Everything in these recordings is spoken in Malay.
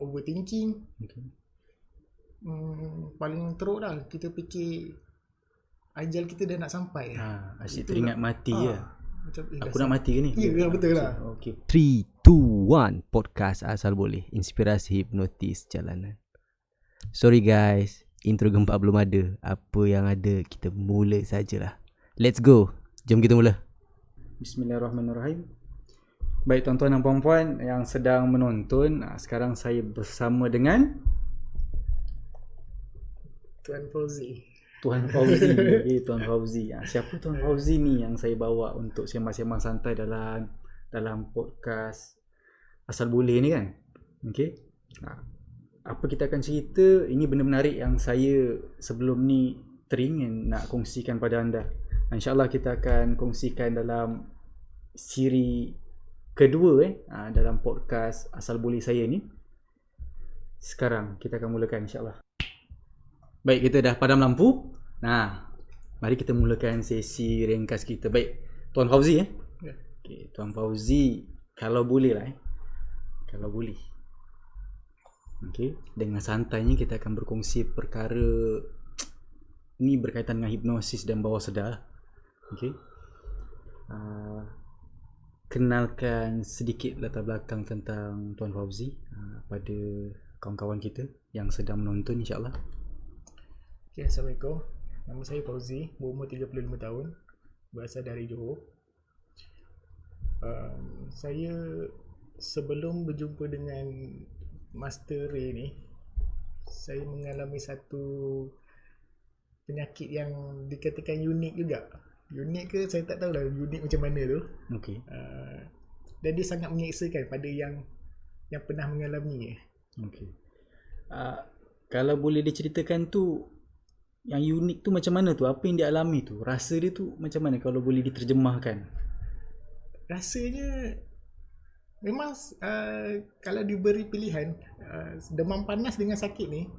overthinking. Okay. Paling teruk lah, kita fikir ajal kita dah nak sampai. Asyik Itu teringat lah. mati ya. Macam Aku nak mati ke ni? Ya, betul lah. Okay. 3, 2, 1 Podcast Asal Boleh, inspirasi hipnotis jalanan. Sorry guys, intro gempak belum ada. Apa yang ada kita mula sajalah. Let's go. Jom kita mula. Bismillahirrahmanirrahim. Baik tuan-tuan dan puan-puan yang sedang menonton, sekarang saya bersama dengan Tuan Fauzi. Tuan Fauzi. Okay, Tuan Fauzi. Siapa Tuan Fauzi ni yang saya bawa untuk sembang-sembang santai dalam podcast Asal Boleh ni kan? Okay. Apa kita akan cerita, ini benda menarik yang saya sebelum ni teringin nak kongsikan pada anda. InsyaAllah kita akan kongsikan dalam siri kedua dalam podcast Asal Boleh saya ni. Sekarang kita akan mulakan insyaAllah. Baik, kita dah padam lampu. Mari kita mulakan sesi ringkas kita. Baik, Tuan Fauzi Ya. Okay, Tuan Fauzi, kalau boleh lah kalau boleh. Okay, dengan santainya kita akan berkongsi perkara ni berkaitan dengan hipnosis dan bawah sedar. Okay. Kenalkan sedikit latar belakang tentang Tuan Fauzi pada kawan-kawan kita yang sedang menonton insyaAllah. Okay, Assalamualaikum. Nama saya Fauzi, berumur 35 tahun, berasal dari Johor. Saya sebelum berjumpa dengan Master Ray ni, saya mengalami satu penyakit yang dikatakan unik juga. Unik ke saya tak tahu lah unik macam mana tu. Okay. Dan dia sangat menyeksakan pada yang pernah mengalaminya. Okay. Kalau boleh diceritakan tu, yang unik tu macam mana tu? Apa yang dia alami tu? Rasa dia tu macam mana kalau boleh diterjemahkan? Rasanya memang kalau diberi pilihan demam panas dengan sakit ni,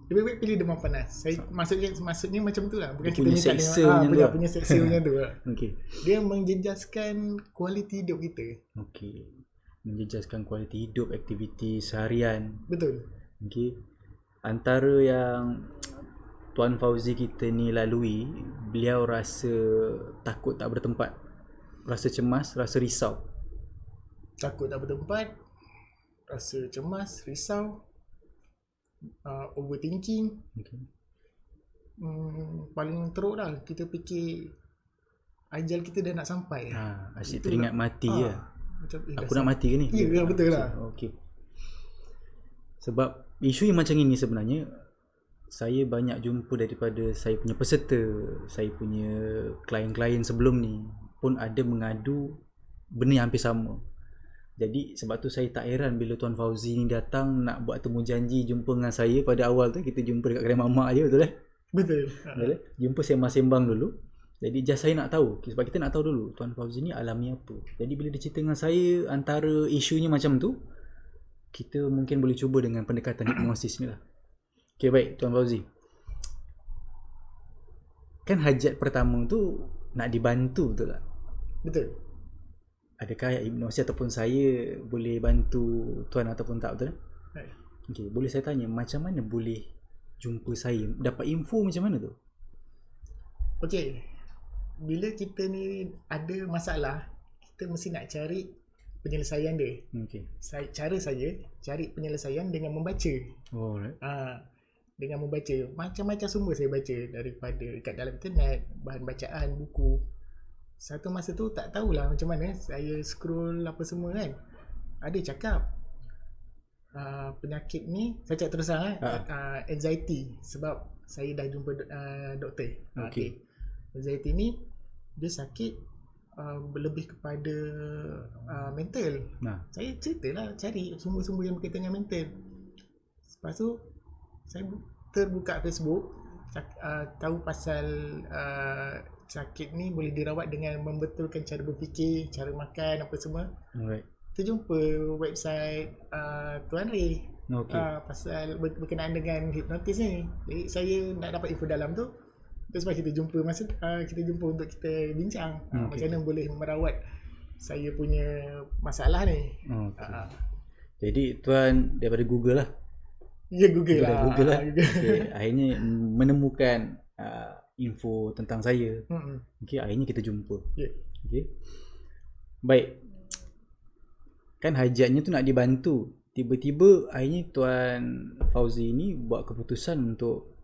lebih baik pilih demam panas. Maksudnya macam tu lah. Bukan dia kita punya minta seksa punya seksa macam tu lah. Okay. Dia menjejaskan kualiti hidup kita. Okay. Menjejaskan kualiti hidup, aktiviti seharian. Betul. Okay. Antara yang Tuan Fauzi kita ni lalui, beliau rasa takut tak bertempat, rasa cemas, rasa risau. Takut tak bertempat, rasa cemas, risau, overthinking. Okay. Paling teruk lah, kita fikir ajal kita dah nak sampai. Asyik Itu teringat lah. mati ya. Macam Aku nak mati ke ni? Ya, betul lah. Okay. Sebab isu yang macam ini sebenarnya saya banyak jumpa daripada saya punya peserta, saya punya klien-klien sebelum ni pun ada mengadu benda yang hampir sama. Jadi sebab tu saya tak heran bila Tuan Fauzi ni datang nak buat temu janji jumpa dengan saya pada awal tu. Kita jumpa dekat kedai mamak je, betul Betul. Betul Jumpa sembang-sembang dulu. Jadi just saya nak tahu, sebab kita nak tahu dulu Tuan Fauzi ni alami apa. Jadi bila dia cerita dengan saya antara isunya macam tu, kita mungkin boleh cuba dengan pendekatan hipnosis ni lah. Okay, baik Tuan Fauzi. Kan hajat pertama tu nak dibantu, betul tak? Betul. Adakah hipnosis ataupun saya boleh bantu Tuan ataupun tak, betul? Right. Okay, boleh saya tanya macam mana boleh jumpa saya? Dapat info macam mana tu? Okay. Bila kita ni ada masalah, kita mesti nak cari penyelesaian dia. Okay. Cara saya cari penyelesaian dengan membaca. Oh, right. Dengan membaca macam-macam sumber saya baca, daripada kat dalam internet, bahan bacaan, buku. Satu masa tu tak tahulah macam mana, saya scroll apa semua kan, ada cakap penyakit ni, saya cakap terus anxiety, sebab saya dah jumpa doktor. Okay. Anxiety ni dia sakit lebih kepada mental. Saya ceritalah, cari sumber-sumber yang berkaitan dengan mental. Lepas tu saya terbuka Facebook, tahu pasal sakit ni boleh dirawat dengan membetulkan cara berfikir, cara makan, apa semua. Alright. Terjumpa website Tuan Ray. Pasal berkenaan dengan hipnotis ni. Jadi saya nak dapat info dalam tu. Terus kita jumpa untuk kita bincang macam mana boleh merawat saya punya masalah ni. Jadi tuan daripada Google lah. Ya Google lah. Google lah. Okay, akhirnya menemukan info tentang saya. Okay, akhirnya kita jumpa. Okay. Baik. Kan hajatnya tu nak dibantu. Tiba-tiba akhirnya Tuan Fauzi ni buat keputusan untuk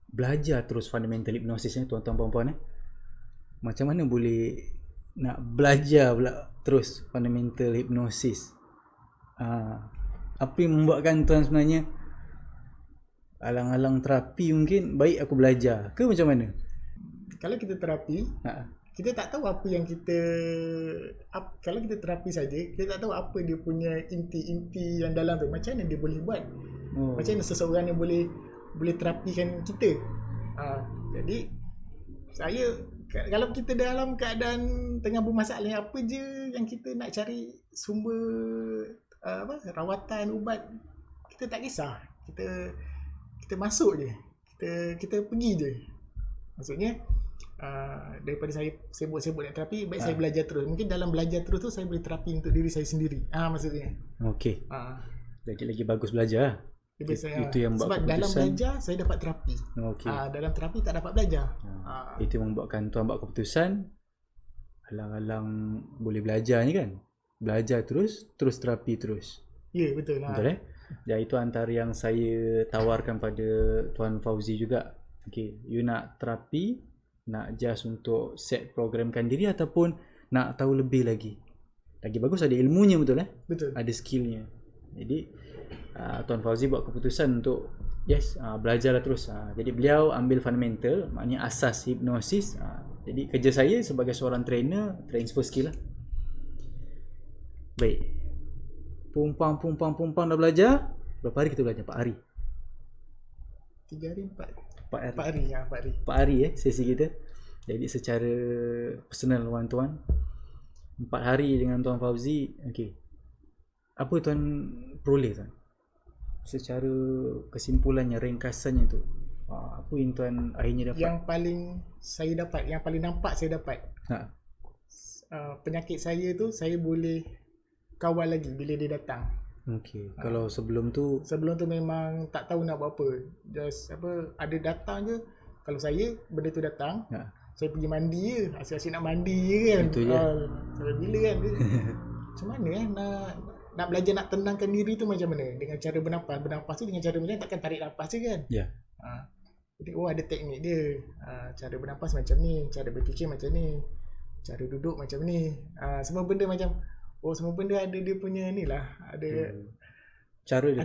belajar terus fundamental hypnosis ni, tuan-tuan puan-puan. Macam mana boleh nak belajar pula terus fundamental hypnosis? Apa yang membuatkan tuan sebenarnya alang-alang terapi mungkin baik aku belajar ke macam mana? Kalau kita terapi, kita tak tahu apa yang kita kalau kita terapi saja, kita tak tahu apa dia punya inti-inti yang dalam tu. Macam mana dia boleh buat? Macam mana seseorang yang boleh terapikan kita? Jadi saya, kalau kita dalam keadaan tengah bermasalah, apa je yang kita nak cari sumber rawatan, ubat, kita tak kisah. Kita masuk je. Kita pergi je. Maksudnya daripada saya sibuk-sibuk nak terapi, baik saya belajar terus. Mungkin dalam belajar terus tu saya boleh terapi untuk diri saya sendiri. Maksudnya. Okey. Lagi bagus belajar. Itu yang buat sebab keputusan. dalam belajar saya dapat terapi. Dalam terapi tak dapat belajar. Itu yang membuatkan tuan buat keputusan alang-alang boleh belajar ni kan. Belajar terus terapi terus. Ya, betul lah. Betul Ya, itu antara yang saya tawarkan pada Tuan Fauzi juga. Okay, you nak terapi, nak just untuk set programkan diri ataupun nak tahu lebih lagi. Lagi bagus ada ilmunya, betul Betul. Ada skillnya. Jadi Tuan Fauzi buat keputusan untuk belajarlah terus. Jadi beliau ambil fundamental, maknanya asas hipnosis. Jadi kerja saya sebagai seorang trainer, transfer skill lah. Baik. Pumpang dah belajar. Berapa hari kita belajar? 4 hari. 3 hari, 4 hari. 4 hari sesi kita. Jadi secara personal tuan-tuan, 4 hari dengan Tuan Fauzi. Okey. Apa tuan peroleh tuan? Secara kesimpulannya, ringkasannya tu. Apa yang tuan akhirnya dapat? Yang paling saya dapat, yang paling nampak saya dapat. Penyakit saya tu saya boleh kawal lagi bila dia datang. Okey. Kalau sebelum tu memang tak tahu nak buat apa. Just ada datang je. Kalau saya benda tu datang, saya pergi mandi je. Asyik-asyik nak mandi je kan. Itu je. Sampai bila kan. Macam mana nak belajar nak tenangkan diri tu macam mana? Dengan cara bernapas tu dengan cara macam takkan tarik nafas je kan. Ya. Jadi ada teknik dia. Cara bernapas macam ni, cara berfikir macam ni, cara duduk macam ni. Semua benda macam semua benda ada dia punya ni lah. Ada cara dia,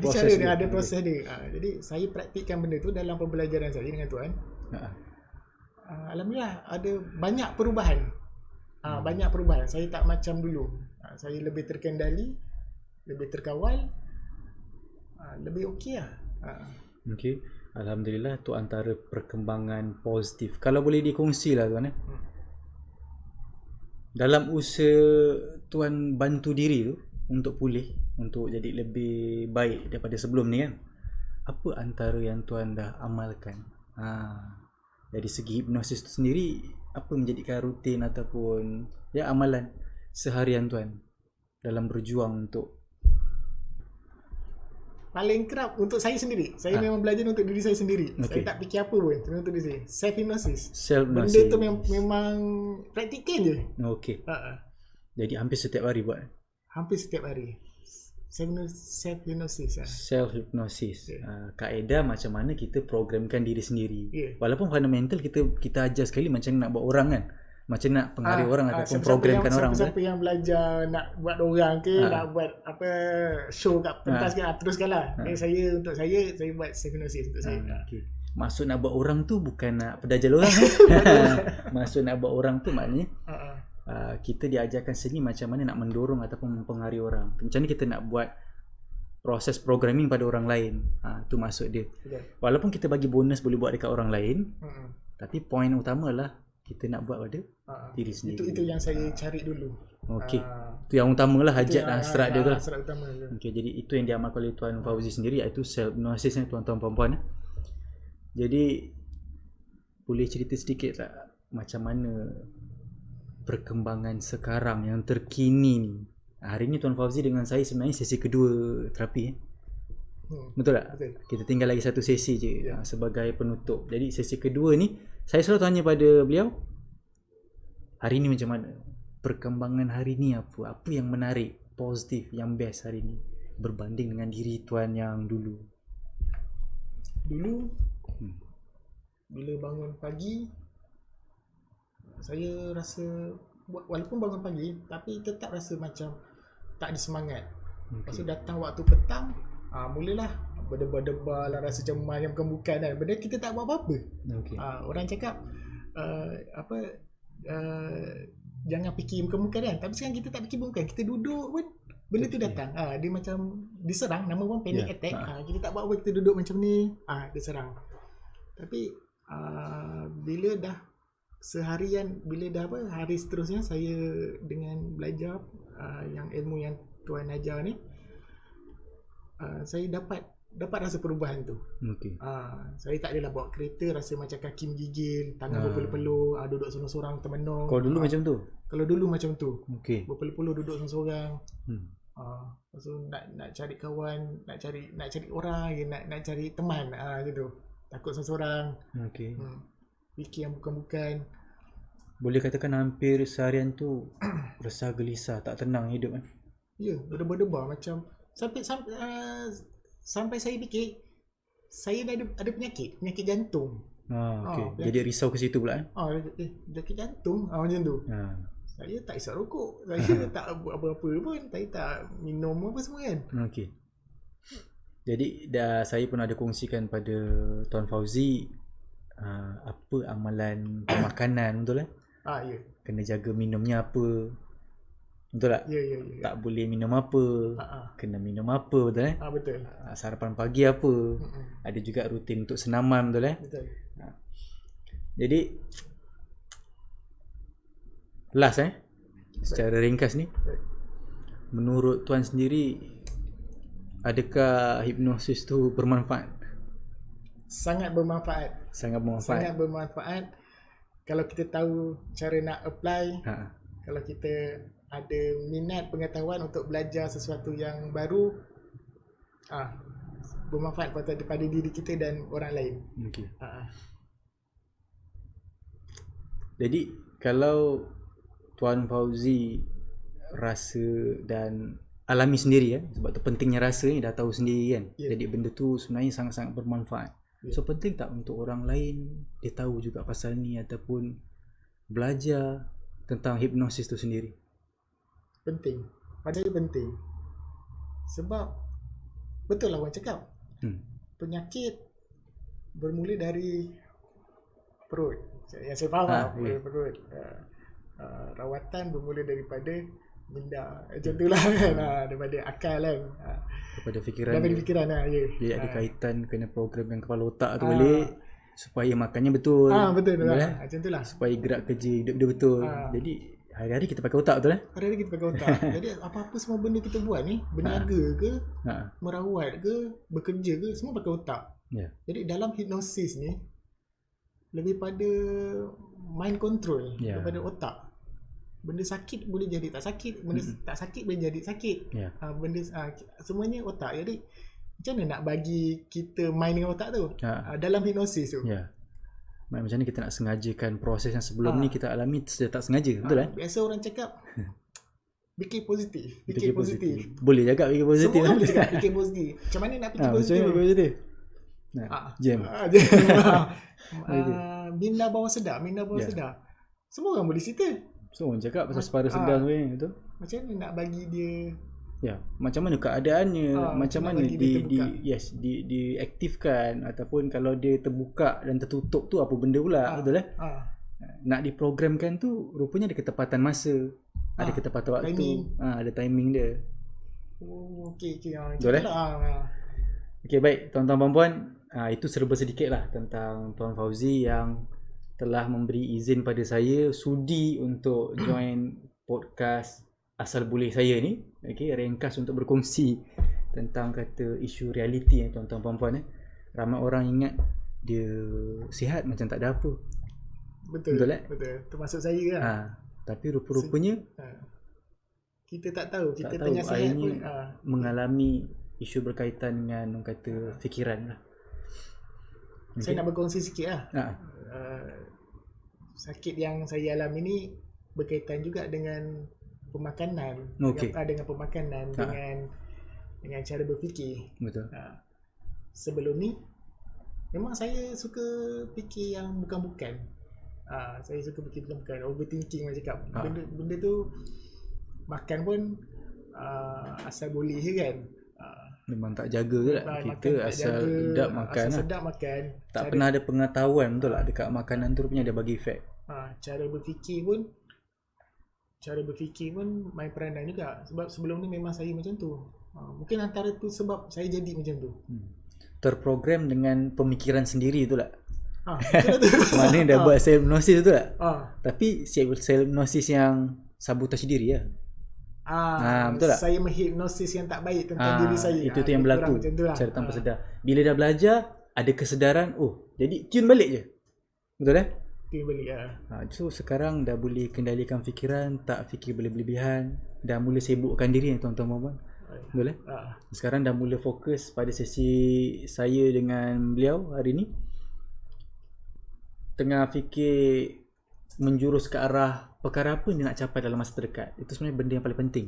ada proses dia. Jadi saya praktikkan benda tu dalam pembelajaran saya dengan tuan. Alhamdulillah ada banyak perubahan. Banyak perubahan. Saya tak macam dulu. Saya lebih terkendali, lebih terkawal, lebih okey lah. Okey. Alhamdulillah, tu antara perkembangan positif. Kalau boleh dikongsi lah tuan dalam usaha tuan bantu diri tu untuk pulih, untuk jadi lebih baik daripada sebelum ni kan, apa antara yang tuan dah amalkan? Dari segi hipnosis tu sendiri, apa menjadikan rutin ataupun amalan seharian tuan dalam berjuang untuk paling kerap untuk saya sendiri. Saya memang belajar untuk diri saya sendiri. Saya tak fikir apa pun untuk diri saya. Self hypnosis. Benda tu memang praktikkan je. Okey. Jadi hampir setiap hari buat. Hampir setiap hari. Self hypnosis. Self hypnosis. Kaedah macam mana kita programkan diri sendiri. Walaupun fundamental kita ajar sekali macam nak buat orang kan. Macam nak pengaruhi orang ataupun programkan orang. Siapa yang belajar nak buat orang ke, nak buat show kat pentas ke, teruskanlah. Untuk saya buat self hypnosis untuk saya. Okay. Maksud nak buat orang tu bukan nak pedajal orang. Maksud nak buat orang tu maknanya kita diajarkan seni macam mana nak mendorong ataupun mempengaruhi orang. Macam mana kita nak buat proses programming pada orang lain. Tu maksud dia. Walaupun kita bagi bonus boleh buat dekat orang lain, tapi poin utama lah kita nak buat pada diri sendiri. Itu yang saya cari dulu. Okey. Itu yang utamalah, hajat hasrat dia tu lah. Hasrat utama tu. Okey, jadi itu yang diamalkan oleh Tuan Fauzi sendiri, iaitu self hypnosis ni tuan-tuan puan-puan. Jadi boleh cerita sedikit tak macam mana perkembangan sekarang yang terkini ni Hari ni Tuan Fauzi dengan saya sebenarnya sesi kedua terapi. Betul tak? Betul. Kita tinggal lagi satu sesi je sebagai penutup. Jadi sesi kedua ni saya selalu tanya pada beliau, hari ni macam mana? Perkembangan hari ni apa? Apa yang menarik, positif, yang best hari ni berbanding dengan diri Tuan yang dulu? Dulu bila bangun pagi, saya rasa walaupun bangun pagi tapi tetap rasa macam tak ada semangat. Lepas tu datang waktu petang, mulalah berdebar-debar lah, rasa macam macam bukan kan. Benda kita tak buat apa-apa. Orang cakap jangan fikir bukan kan. Tapi sekarang kita tak fikir bukan, kita duduk pun benda tu datang. Dia macam diserang, nama pun panic attack. Kita tak buat apa, kita duduk macam ni, dia serang. Tapi bila dah seharian, bila dah hari seterusnya saya dengan belajar yang ilmu yang Tuan ajar ni, saya dapat rasa perubahan tu. Saya tak adalah bawa kereta rasa macam kaki menggigil, tangan berpeluh-peluh, duduk seorang-seorang termenung. Kalau dulu macam tu? Kalau dulu macam tu. Berpeluh-peluh duduk seorang-seorang. Lepas tu nak cari kawan, nak cari orang, nak cari teman, macam tu. Takut seorang-seorang. Fikir yang bukan-bukan. Boleh katakan hampir seharian tu resah, gelisah, tak tenang hidup kan? Ya, berdebar-debar macam sampai saya fikir saya dah ada penyakit jantung. Jadi risau ke situ pula Penyakit jantung macam tu. Saya tak isap rokok, saya tak buat apa-apa pun, saya tak minum apa semua kan. Jadi saya pun ada kongsikan pada Tuan Fauzi apa amalan makanan, betul kan? Ya. Kena jaga minumnya apa, betul tak? Ya. Tak boleh minum apa, kena minum apa, betul kan? Betul. Sarapan pagi apa, ada juga rutin untuk senaman, betul kan? Betul. Jadi last secara ringkas ni, menurut Tuan sendiri, adakah hipnosis tu bermanfaat? Sangat bermanfaat. Sangat bermanfaat. Kalau kita tahu cara nak apply, kalau kita ada minat pengetahuan untuk belajar sesuatu yang baru, bermanfaat pada diri kita dan orang lain. Jadi kalau Tuan Fauzi rasa dan alami sendiri sebab tu pentingnya rasa ni, dah tahu sendiri kan. Jadi benda tu sebenarnya sangat-sangat bermanfaat. So penting tak untuk orang lain dia tahu juga pasal ni ataupun belajar tentang hipnosis tu sendiri? Penting. Padahal penting. Sebab betul lah orang cakap, penyakit bermula dari perut. Yang saya faham perut. Rawatan bermula daripada minda, macam tu lah kan, daripada akal kan, daripada fikiran. Dia ada kaitan kena program yang kepala otak tu balik supaya makannya betul. Betul lah. Macam tu lah. Supaya gerak kerja hidup dia betul. Jadi hari-hari kita pakai otak, betul Hari-hari kita pakai otak. Jadi apa-apa semua benda kita buat ni, berniaga ke, merawat ke, bekerja ke, semua pakai otak. Jadi dalam hipnosis ni lebih pada mind control daripada otak. Benda sakit boleh jadi tak sakit, benda tak sakit boleh jadi sakit. Benda semuanya otak. Jadi macam mana nak bagi kita main dengan otak tu dalam hipnosis tu? Macam mana kita nak sengajakan proses yang sebelum ni kita alami secara tak sengaja, betul Biasa orang cakap fikir positif, fikir positif. Boleh cakap fikir positif. Semua boleh cakap fikir positif. Macam mana nak fikir positif? Macam mana positif? Jam. Minda bawah sedar, sedar. Semua orang boleh cerita. So orang cakap pasal separa sedar sebenarnya, betul? Macam mana nak bagi dia macam mana keadaannya, macam mana diaktifkan, ataupun kalau dia terbuka dan tertutup tu apa benda pula, betul nak diprogramkan tu rupanya ada ketepatan masa, ada ketepatan waktu, timing. Ada timing dia. Okey, baik tuan-tuan puan, itu serba sedikit lah tentang Tuan Fauzi yang telah memberi izin pada saya sudi untuk join podcast Asal Boleh saya ni. Ringkas untuk berkongsi tentang kata isu realiti tuan-tuan puan. Ramai orang ingat dia sihat macam tak ada apa. Betul. Termasuk saya kan. Tapi rupa-rupanya kita tak tahu. Kita Tak tahu. tengah sihat Ini pun. mengalami isu berkaitan dengan orang kata fikiran lah. Saya nak berkongsi sikit lah. Sakit yang saya alami ni berkaitan juga dengan pemakanan. Okey. Dengan pemakanan, dengan cara berfikir. Betul. Sebelum ni memang saya suka fikir yang bukan-bukan. Saya suka fikir bukan-bukan, overthinking macam cakap. Benda tu makan pun asal boleh je kan. Memang tak jaga ke tak? Kita asal sedap makan asal lah. sedap makan. Tak pernah ada pengetahuan betul tak dekat makanan tu rupanya ada bagi efek. Cara berfikir pun main peranan juga. Sebab sebelum ni memang saya macam tu. Mungkin antara tu sebab saya jadi macam tu. Terprogram dengan pemikiran sendiri tu tak? Betul tu. Mana dah buat self-hypnosis tu tak? Tapi self-hypnosis yang sabotase diri lah. Betul tak? Saya menghipnosis yang tak baik tentang diri saya. Itu tu yang berlaku secara tanpa sedar. Bila dah belajar, ada kesedaran, jadi tune balik je. Betul Tune balik So sekarang dah boleh kendalikan fikiran, tak fikir berlebihan, dah mula sibukkan diri tuan-tuan puan-puan. Betul Sekarang dah mula fokus pada sesi saya dengan beliau hari ni. Tengah fikir menjurus ke arah perkara apa yang nak capai dalam masa terdekat. Itu sebenarnya benda yang paling penting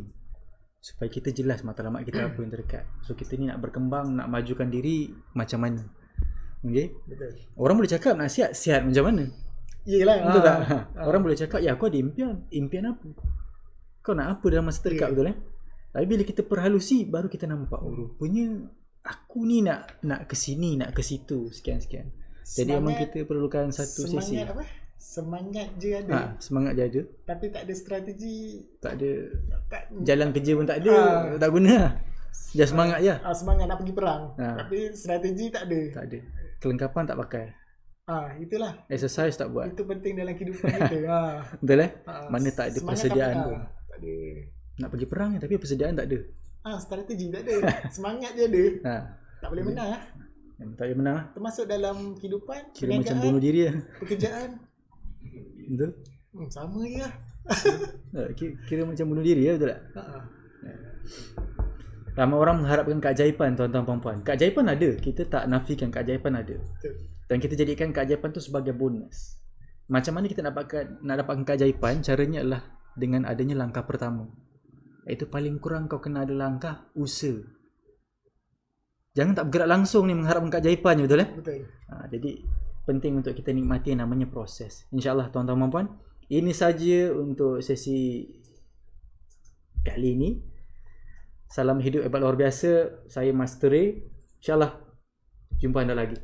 supaya kita jelas matlamat kita apa yang terdekat. So kita ni nak berkembang, nak majukan diri macam mana. Okay? Betul. Orang boleh cakap nak sihat macam mana. Yelah. Betul tak? Orang boleh cakap aku ada impian apa, kau nak apa dalam masa terdekat. Betul Tapi bila kita perhalusi baru kita nampak rupanya aku ni nak ke sini, nak ke situ, sekian-sekian. Jadi memang kita perlukan satu sesi. Semangat je ada. Semangat je ada. Tapi tak ada strategi. Tak ada. Jalan kerja pun tak ada. Tak guna lah. Just semangat je. Semangat nak pergi perang. Tapi strategi tak ada. Tak ada. Kelengkapan tak pakai. Itulah. Exercise tak buat. Itu penting dalam kehidupan kita. Betul Mana tak ada persediaan pun. Tak ada. Nak pergi perang tapi persediaan tak ada. Strategi tak ada. Semangat je ada. Tak boleh menang Tak boleh menang termasuk dalam kehidupan. Kira macam bunuh diri lah. Pekerjaan. Betul? Sama je lah. Kira macam bunuh diri lah, betul tak? Ramai orang mengharapkan keajaiban tuan-tuan puan-puan. Keajaiban ada. Kita tak nafikan keajaiban ada. Betul. Dan kita jadikan keajaiban tu sebagai bonus. Macam mana kita nak dapatkan keajaiban? Caranya adalah dengan adanya langkah pertama. Iaitu paling kurang kau kena ada langkah usaha. Jangan tak bergerak langsung ni mengharapkan keajaiban je, betul Betul. Jadi penting untuk kita nikmati yang namanya proses. InsyaAllah tuan-tuan dan puan, ini saja untuk sesi kali ini. Salam hidup hebat luar biasa. Saya Master Ray. InsyaAllah jumpa anda lagi.